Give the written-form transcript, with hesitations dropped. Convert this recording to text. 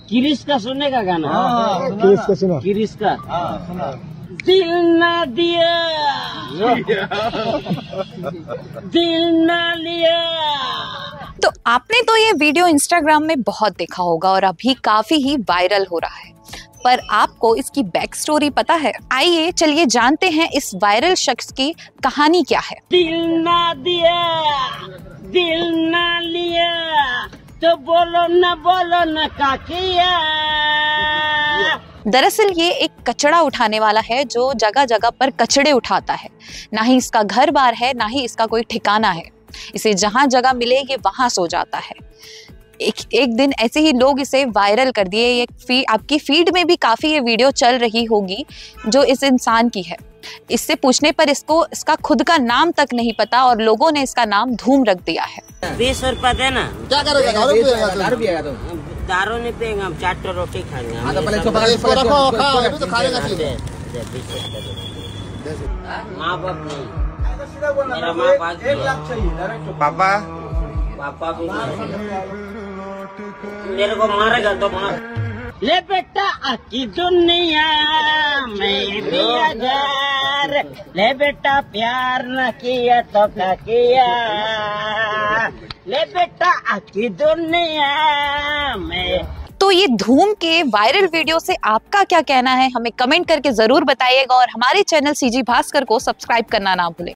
किरिश का सुनने का गाना। किरिश का सुना। किरिश का सुना। दिल ना दिया दिल ना लिया। तो आपने तो ये वीडियो इंस्टाग्राम में बहुत देखा होगा और अभी काफी ही वायरल हो रहा है, पर आपको इसकी बैक स्टोरी पता है? आइए चलिए जानते हैं इस वायरल शख्स की कहानी क्या है। दिल ना दिया दिल ना लिया तो बोलो न का किया। दरअसल ये एक कचड़ा उठाने वाला है जो जगह जगह पर कचड़े उठाता है। ना ही इसका घर बार है, ना ही इसका कोई ठिकाना है। इसे जहां जगह मिले ये वहां सो जाता है। एक दिन ऐसे ही लोग इसे वायरल कर दिए। ये आपकी फीड में भी काफी ये वीडियो चल रही होगी जो इस इंसान की है। इससे पूछने पर इसका खुद का नाम तक नहीं पता और लोगों ने इसका नाम धूम रख दिया है। 20 रुपया देना। क्या करोगे? दारू पिएगा तो? दारू नहीं पिएंगे हम, 4 रोटी खाएंगे। तो पहले इसको रखो, खाओ अभी तो खाने का चीज है। माँ बाप नहीं, मेरा माँ बाप पापा पापा भी मेरे को मारेगा तो मार। ले बेटा आकी दुनिया में भी अगर ले बेटा प्यार न किया तो क्या किया। ले बेटा आकी दुनिया में। तो ये धूम के वायरल वीडियो से आपका क्या कहना है? हमें कमेंट करके जरूर बताइएगा और हमारे चैनल सीजी भास्कर को सब्सक्राइब करना ना भूलें।